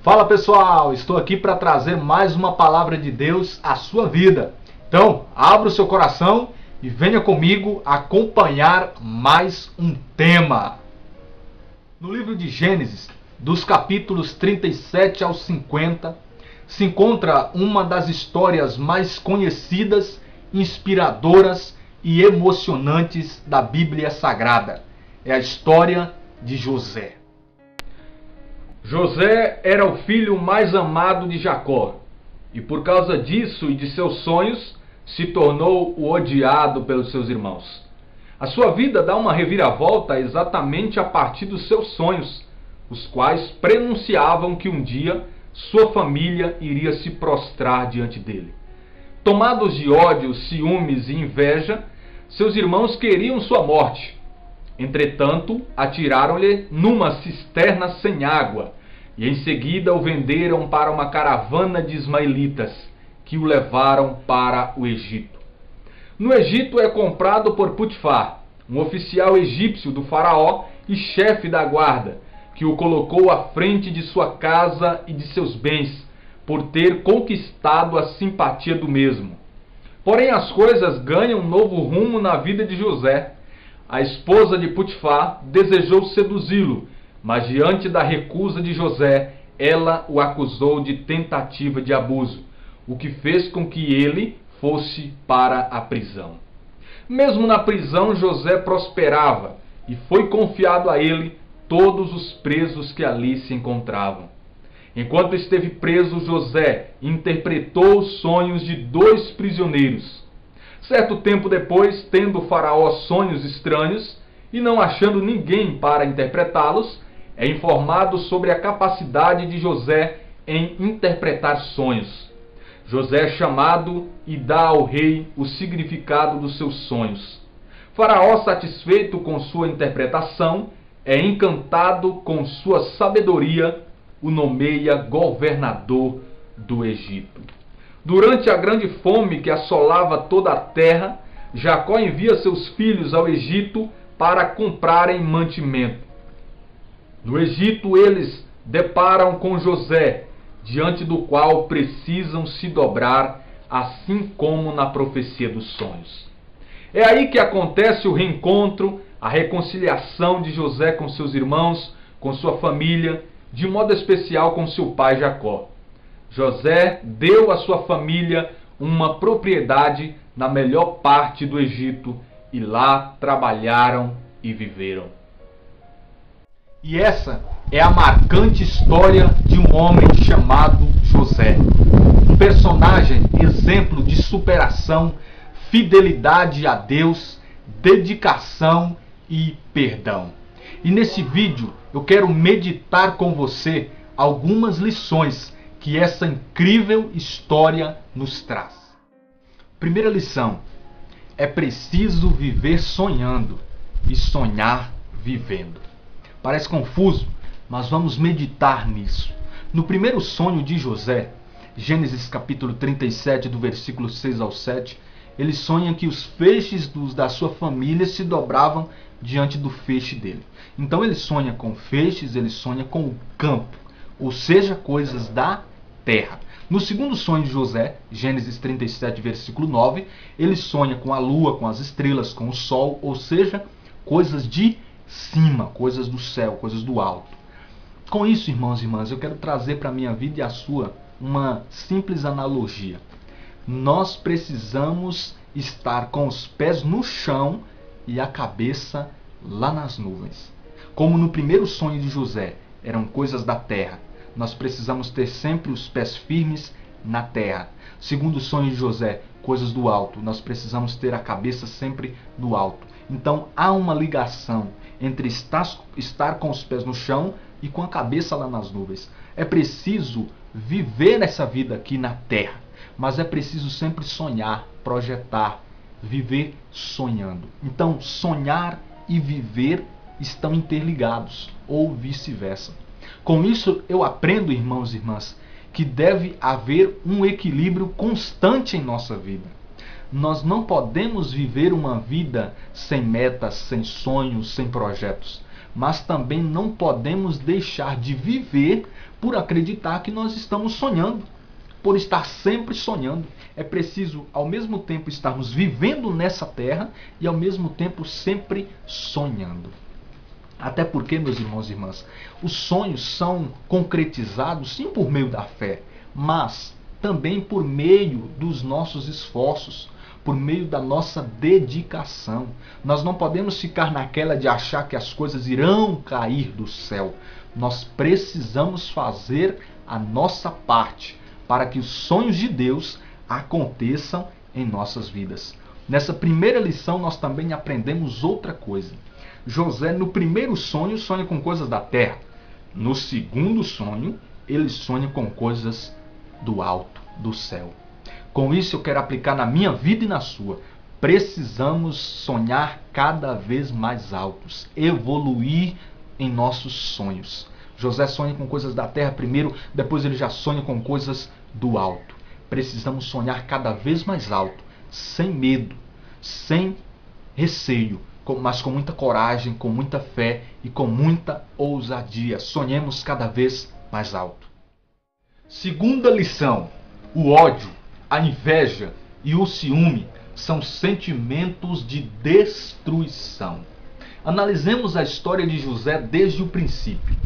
Fala pessoal, estou aqui para trazer mais uma palavra de Deus à sua vida. Então, abra o seu coração e venha comigo acompanhar mais um tema. No livro de Gênesis, dos capítulos 37 ao 50, se encontra uma das histórias mais conhecidas, inspiradoras e emocionantes da Bíblia Sagrada. É a história de José. José era o filho mais amado de Jacó, e por causa disso e de seus sonhos, se tornou o odiado pelos seus irmãos. A sua vida dá uma reviravolta exatamente a partir dos seus sonhos, os quais prenunciavam que um dia sua família iria se prostrar diante dele. Tomados de ódio, ciúmes e inveja, seus irmãos queriam sua morte. Entretanto, atiraram-lhe numa cisterna sem água, e em seguida o venderam para uma caravana de ismaelitas, que o levaram para o Egito. No Egito é comprado por Potifar, um oficial egípcio do faraó e chefe da guarda, que o colocou à frente de sua casa e de seus bens, por ter conquistado a simpatia do mesmo. Porém as coisas ganham um novo rumo na vida de José. A esposa de Potifar desejou seduzi-lo, mas diante da recusa de José, ela o acusou de tentativa de abuso, o que fez com que ele fosse para a prisão. Mesmo na prisão, José prosperava, e foi confiado a ele todos os presos que ali se encontravam. Enquanto esteve preso, José interpretou os sonhos de 2 prisioneiros. Certo tempo depois, tendo o faraó sonhos estranhos, e não achando ninguém para interpretá-los, é informado sobre a capacidade de José em interpretar sonhos. José é chamado e dá ao rei o significado dos seus sonhos. Faraó, satisfeito com sua interpretação, é encantado com sua sabedoria, o nomeia governador do Egito. Durante a grande fome que assolava toda a terra, Jacó envia seus filhos ao Egito para comprarem mantimento. No Egito eles deparam com José, diante do qual precisam se dobrar, assim como na profecia dos sonhos. É aí que acontece o reencontro, a reconciliação de José com seus irmãos, com sua família, de modo especial com seu pai Jacó. José deu à sua família uma propriedade na melhor parte do Egito, e lá trabalharam e viveram. E essa é a marcante história de um homem chamado José. Um personagem exemplo de superação, fidelidade a Deus, dedicação e perdão. E nesse vídeo eu quero meditar com você algumas lições que essa incrível história nos traz. Primeira lição: é preciso viver sonhando e sonhar vivendo. Parece confuso, mas vamos meditar nisso. No primeiro sonho de José, Gênesis capítulo 37, do versículo 6 ao 7, ele sonha que os feixes da sua família se dobravam diante do feixe dele. Então ele sonha com feixes, ele sonha com o campo, ou seja, coisas da terra. No segundo sonho de José, Gênesis 37, versículo 9, ele sonha com a lua, com as estrelas, com o sol, ou seja, coisas de cima, coisas do céu, coisas do alto. Com isso, irmãos e irmãs, eu quero trazer para a minha vida e a sua uma simples analogia. Nós precisamos estar com os pés no chão e a cabeça lá nas nuvens. Como no primeiro sonho de José, eram coisas da terra, nós precisamos ter sempre os pés firmes na terra. Segundo sonho de José, coisas do alto, nós precisamos ter a cabeça sempre no alto. Então há uma ligação entre estar com os pés no chão e com a cabeça lá nas nuvens. É preciso viver essa vida aqui na terra, mas é preciso sempre sonhar, projetar, viver sonhando. Então sonhar e viver estão interligados, ou vice-versa. Com isso eu aprendo, irmãos e irmãs, que deve haver um equilíbrio constante em nossa vida. Nós não podemos viver uma vida sem metas, sem sonhos, sem projetos. mas também não podemos deixar de viver por acreditar que nós estamos sonhando, por estar sempre sonhando. É preciso, ao mesmo tempo, estarmos vivendo nessa terra e, ao mesmo tempo, sempre sonhando. Até porque, meus irmãos e irmãs, os sonhos são concretizados, sim, por meio da fé, mas também por meio dos nossos esforços, por meio da nossa dedicação. Nós não podemos ficar naquela de achar que as coisas irão cair do céu. Nós precisamos fazer a nossa parte para que os sonhos de Deus aconteçam em nossas vidas. Nessa primeira lição nós também aprendemos outra coisa. José, no primeiro sonho, sonha com coisas da terra. No segundo sonho, ele sonha com coisas do alto, do céu. Com isso eu quero aplicar na minha vida e na sua. Precisamos sonhar cada vez mais altos, evoluir em nossos sonhos. José sonha com coisas da terra primeiro, depois ele já sonha com coisas do alto. Precisamos sonhar cada vez mais alto, sem medo, sem receio, mas com muita coragem, com muita fé e com muita ousadia. Sonhemos cada vez mais alto. Segunda lição: o ódio, a inveja e o ciúme são sentimentos de destruição. Analisemos a história de José desde o princípio.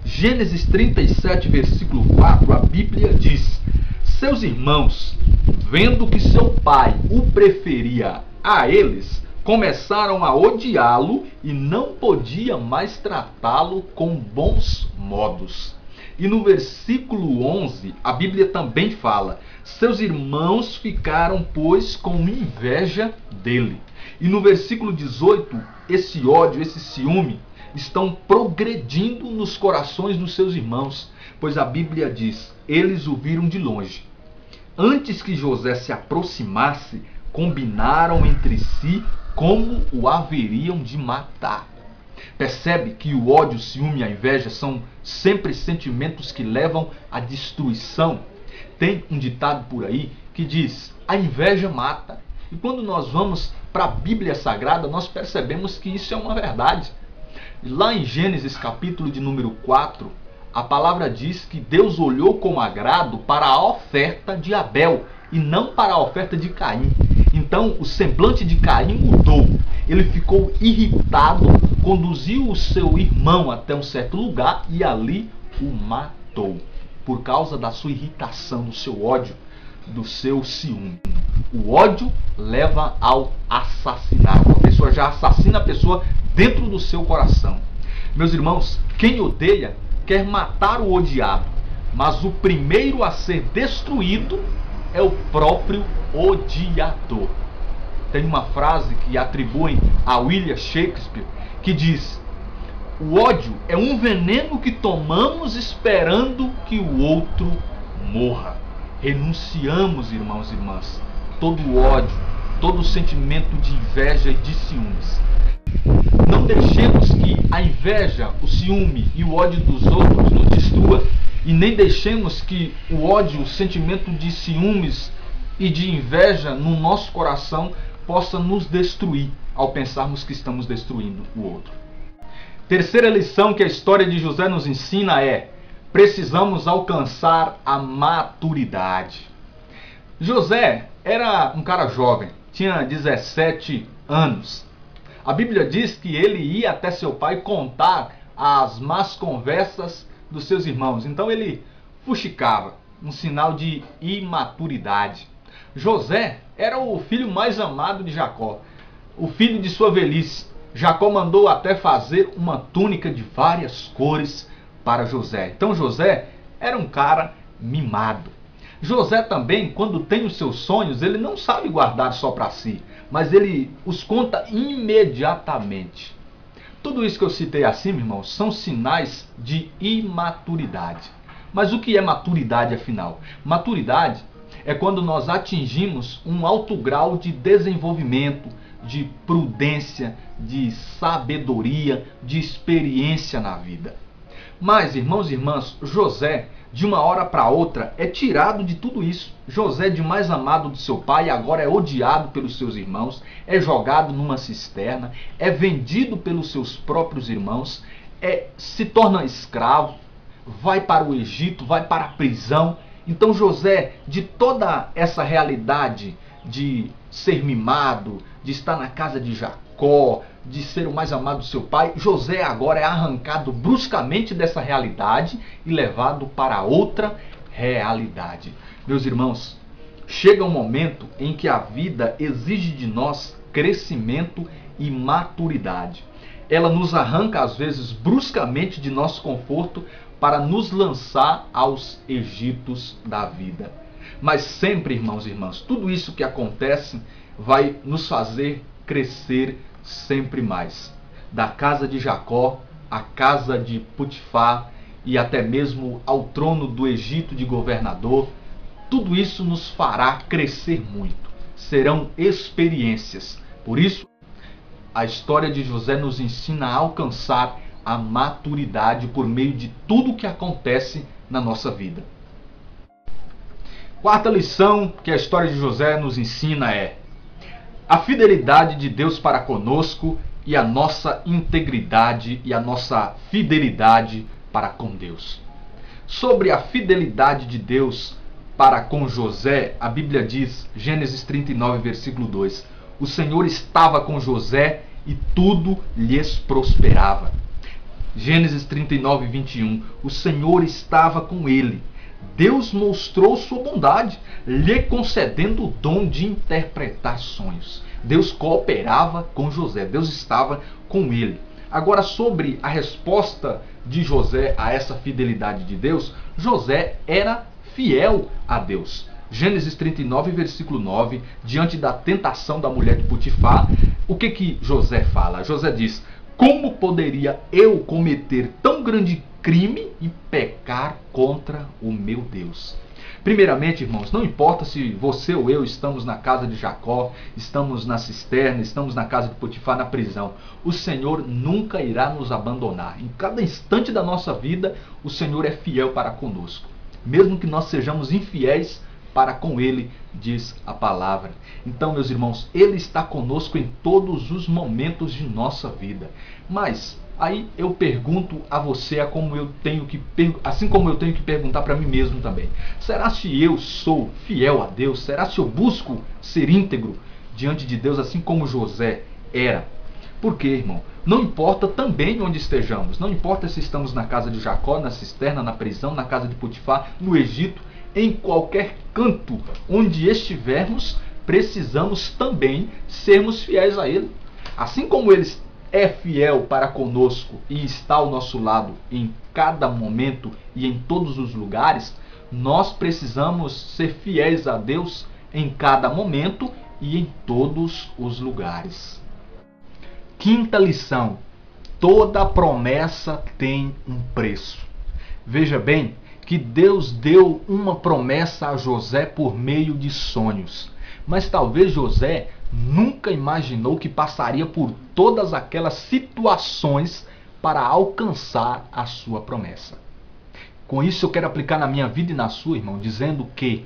Gênesis 37, versículo 4, a Bíblia diz: seus irmãos, vendo que seu pai o preferia a eles, começaram a odiá-lo e não podia mais tratá-lo com bons modos. E no versículo 11, a Bíblia também fala: seus irmãos ficaram, pois, com inveja dele. E no versículo 18, esse ódio, esse ciúme, estão progredindo nos corações dos seus irmãos, pois a Bíblia diz: eles o viram de longe. Antes que José se aproximasse, combinaram entre si como o haveriam de matar. Percebe que o ódio, o ciúme e a inveja são sempre sentimentos que levam à destruição. Tem um ditado por aí que diz: a inveja mata. E quando nós vamos para a Bíblia Sagrada, nós percebemos que isso é uma verdade. Lá em Gênesis capítulo de número 4, a palavra diz que Deus olhou com agrado para a oferta de Abel e não para a oferta de Caim. Então o semblante de Caim mudou. Ele ficou irritado, conduziu o seu irmão até um certo lugar e ali o matou. Por causa da sua irritação, do seu ódio, do seu ciúme. O ódio leva ao assassinato. A pessoa já assassina a pessoa dentro do seu coração. Meus irmãos, quem odeia quer matar o odiado, mas o primeiro a ser destruído é o próprio odiador. Tem uma frase que atribuem a William Shakespeare que diz: o ódio é um veneno que tomamos esperando que o outro morra. Renunciamos, irmãos e irmãs, todo o ódio, todo o sentimento de inveja e de ciúmes. Não deixemos que a inveja, o ciúme e o ódio dos outros nos destrua, e nem deixemos que o ódio, o sentimento de ciúmes e de inveja no nosso coração possa nos destruir ao pensarmos que estamos destruindo o outro. Terceira lição que a história de José nos ensina é: precisamos alcançar a maturidade. José era um cara jovem, tinha 17 anos. A Bíblia diz que ele ia até seu pai contar as más conversas dos seus irmãos. Então ele fuxicava, um sinal de imaturidade. José era o filho mais amado de Jacó, o filho de sua velhice. Jacó mandou até fazer uma túnica de várias cores para José. Então José era um cara mimado. José também, quando tem os seus sonhos, ele não sabe guardar só para si, mas ele os conta imediatamente. Tudo isso que eu citei acima, irmãos, são sinais de imaturidade. Mas o que é maturidade, afinal? Maturidade é quando nós atingimos um alto grau de desenvolvimento, de prudência, de sabedoria, de experiência na vida. Mas, irmãos e irmãs, José, de uma hora para outra, é tirado de tudo isso. José, de mais amado de seu pai, agora é odiado pelos seus irmãos, é jogado numa cisterna, é vendido pelos seus próprios irmãos, se torna escravo, vai para o Egito, vai para a prisão. Então José, de toda essa realidade de ser mimado, de estar na casa de Jacó, de ser o mais amado do seu pai, José agora é arrancado bruscamente dessa realidade e levado para outra realidade. Meus irmãos, chega um momento em que a vida exige de nós crescimento e maturidade. Ela nos arranca às vezes bruscamente de nosso conforto para nos lançar aos Egitos da vida. Mas sempre, irmãos e irmãs, tudo isso que acontece vai nos fazer crescer sempre mais. Da casa de Jacó à casa de Potifar e até mesmo ao trono do Egito de governador, tudo isso nos fará crescer muito. Serão experiências. Por isso, a história de José nos ensina a alcançar a maturidade por meio de tudo que acontece na nossa vida. Quarta lição que a história de José nos ensina é a fidelidade de Deus para conosco e a nossa integridade e a nossa fidelidade para com Deus. Sobre a fidelidade de Deus para com José, a Bíblia diz, Gênesis 39, versículo 2, o Senhor estava com José e tudo lhes prosperava. Gênesis 39, 21, o Senhor estava com ele. Deus mostrou sua bondade, lhe concedendo o dom de interpretar sonhos. Deus cooperava com José, Deus estava com ele. Agora, sobre a resposta de José a essa fidelidade de Deus, José era fiel a Deus. Gênesis 39, versículo 9, diante da tentação da mulher de Potifar, o que José fala? José diz, como poderia eu cometer tão grande crime e pecar contra o meu Deus? Primeiramente, irmãos, não importa se você ou eu estamos na casa de Jacó, estamos na cisterna, estamos na casa de Potifar, na prisão. O Senhor nunca irá nos abandonar. Em cada instante da nossa vida, o Senhor é fiel para conosco. Mesmo que nós sejamos infiéis para com Ele, diz a palavra. Então, meus irmãos, Ele está conosco em todos os momentos de nossa vida. Mas aí eu pergunto a você, assim como eu tenho que perguntar para mim mesmo também. Será se eu sou fiel a Deus? Será se eu busco ser íntegro diante de Deus, assim como José era? Porque, irmão, não importa também onde estejamos. Não importa se estamos na casa de Jacó, na cisterna, na prisão, na casa de Potifar, no Egito, em qualquer canto onde estivermos, precisamos também sermos fiéis a Ele. Assim como Ele é fiel para conosco e está ao nosso lado em cada momento e em todos os lugares, nós precisamos ser fiéis a Deus em cada momento e em todos os lugares. Quinta lição: toda promessa tem um preço. Veja bem que Deus deu uma promessa a José por meio de sonhos. Mas talvez José nunca imaginou que passaria por todas aquelas situações para alcançar a sua promessa. Com isso eu quero aplicar na minha vida e na sua, irmão, dizendo que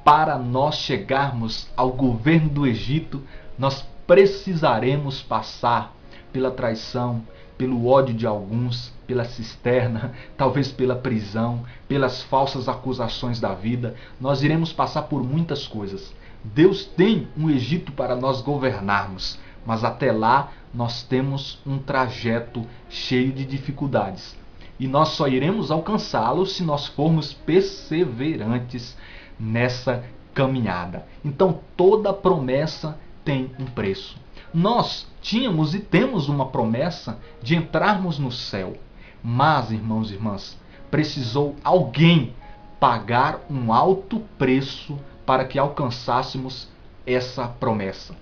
para nós chegarmos ao governo do Egito, nós precisaremos passar pela traição, pelo ódio de alguns, pela cisterna, talvez pela prisão, pelas falsas acusações da vida. Nós iremos passar por muitas coisas. Deus tem um Egito para nós governarmos, mas até lá nós temos um trajeto cheio de dificuldades. E nós só iremos alcançá-lo se nós formos perseverantes nessa caminhada. Então toda promessa tem um preço. Nós tínhamos e temos uma promessa de entrarmos no céu. Mas, irmãos e irmãs, precisou alguém pagar um alto preço para que alcançássemos essa promessa.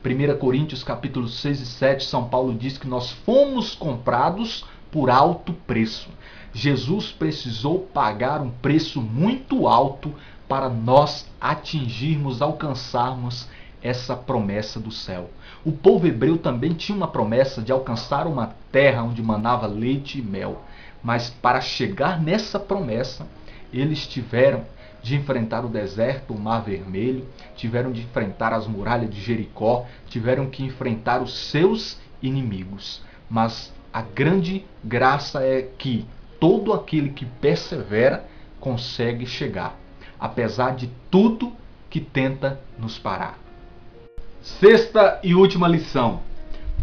1 Coríntios capítulo 6 e 7, São Paulo diz que nós fomos comprados por alto preço. Jesus precisou pagar um preço muito alto para nós atingirmos, alcançarmos essa promessa do céu. O povo hebreu também tinha uma promessa de alcançar uma terra onde manava leite e mel. Mas para chegar nessa promessa, eles tiveram de enfrentar o deserto, o Mar Vermelho, tiveram de enfrentar as muralhas de Jericó, tiveram que enfrentar os seus inimigos. Mas a grande graça é que todo aquele que persevera consegue chegar, apesar de tudo que tenta nos parar. Sexta e última lição.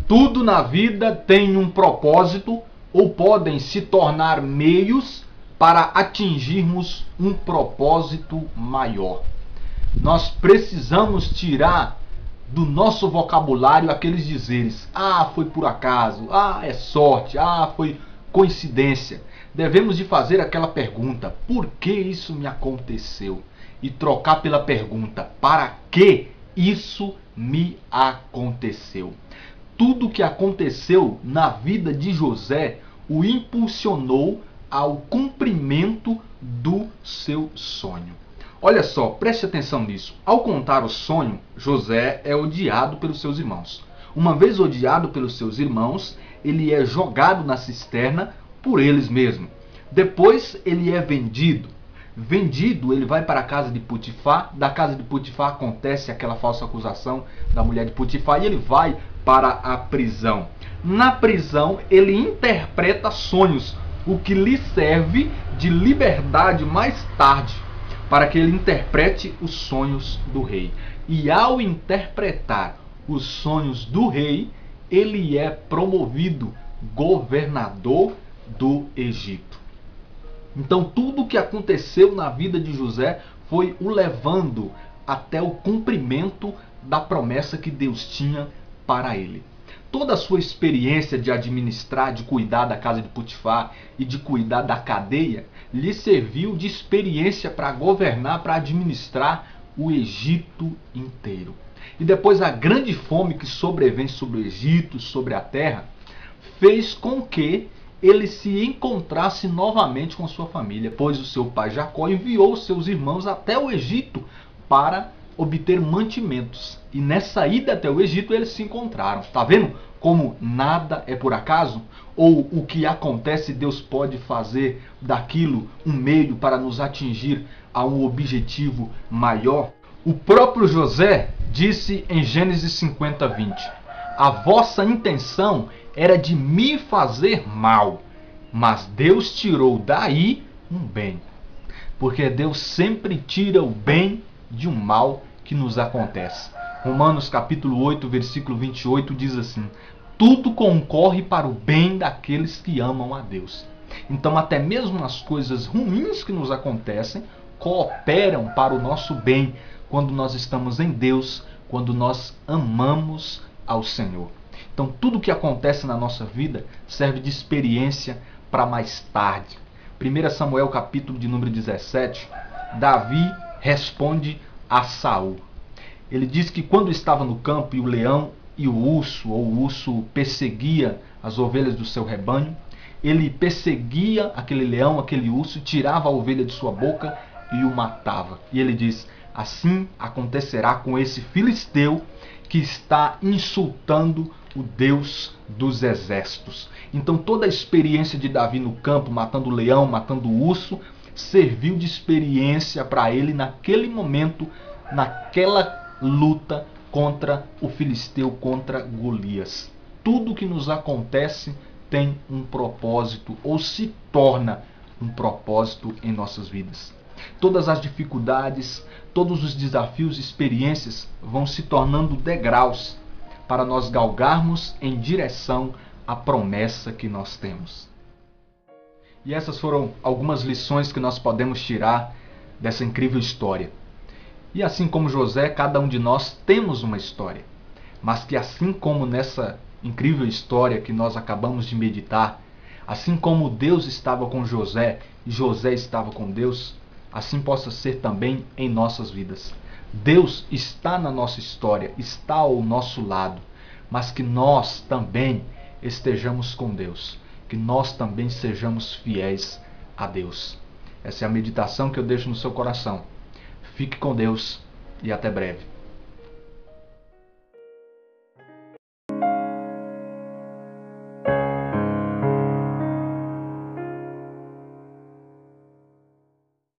Tudo na vida tem um propósito ou podem se tornar meios para atingirmos um propósito maior. Nós precisamos tirar do nosso vocabulário aqueles dizeres: ah, foi por acaso, ah, é sorte, ah, foi coincidência. Devemos de fazer aquela pergunta: por que isso me aconteceu? E trocar pela pergunta: para que isso me aconteceu? Tudo o que aconteceu na vida de José o impulsionou ao cumprimento do seu sonho. Olha só, preste atenção nisso. Ao contar o sonho, José é odiado pelos seus irmãos. Uma vez odiado pelos seus irmãos, ele é jogado na cisterna por eles mesmos. Depois ele é vendido. Vendido, ele vai para a casa de Potifar. Da casa de Potifar acontece aquela falsa acusação da mulher de Potifar e ele vai para a prisão. Na prisão, ele interpreta sonhos, o que lhe serve de liberdade mais tarde, para que ele interprete os sonhos do rei. E ao interpretar os sonhos do rei, ele é promovido governador do Egito. Então tudo o que aconteceu na vida de José foi o levando até o cumprimento da promessa que Deus tinha para ele. Toda a sua experiência de administrar, de cuidar da casa de Potifar e de cuidar da cadeia, lhe serviu de experiência para governar, para administrar o Egito inteiro. E depois a grande fome que sobrevém sobre o Egito, sobre a terra, fez com que ele se encontrasse novamente com sua família, pois o seu pai Jacó enviou seus irmãos até o Egito para obter mantimentos. E nessa ida até o Egito eles se encontraram. Está vendo como nada é por acaso? Ou o que acontece, Deus pode fazer daquilo um meio para nos atingir a um objetivo maior? O próprio José disse em Gênesis 50:20: a vossa intenção era de me fazer mal, mas Deus tirou daí um bem. Porque Deus sempre tira o bem de um mal que nos acontece. Romanos capítulo 8, versículo 28 diz assim: tudo concorre para o bem daqueles que amam a Deus. Então até mesmo as coisas ruins que nos acontecem cooperam para o nosso bem quando nós estamos em Deus, quando nós amamos ao Senhor. Então tudo que acontece na nossa vida serve de experiência para mais tarde. 1 Samuel capítulo de número 17, Davi responde a Saul. Ele diz que quando estava no campo e o leão e o urso perseguia as ovelhas do seu rebanho, ele perseguia aquele leão, aquele urso, tirava a ovelha de sua boca e o matava. E ele diz: assim acontecerá com esse filisteu que está insultando o Deus dos exércitos. Então toda a experiência de Davi no campo, matando o leão, matando o urso, serviu de experiência para ele naquele momento, naquela luta contra o filisteu, contra Golias. Tudo que nos acontece tem um propósito, ou se torna um propósito em nossas vidas. Todas as dificuldades, todos os desafios e experiências vão se tornando degraus para nós galgarmos em direção à promessa que nós temos. E essas foram algumas lições que nós podemos tirar dessa incrível história. E assim como José, cada um de nós temos uma história. Mas que assim como nessa incrível história que nós acabamos de meditar, assim como Deus estava com José e José estava com Deus, assim possa ser também em nossas vidas. Deus está na nossa história, está ao nosso lado, mas que nós também estejamos com Deus, que nós também sejamos fiéis a Deus. Essa é a meditação que eu deixo no seu coração. Fique com Deus e até breve.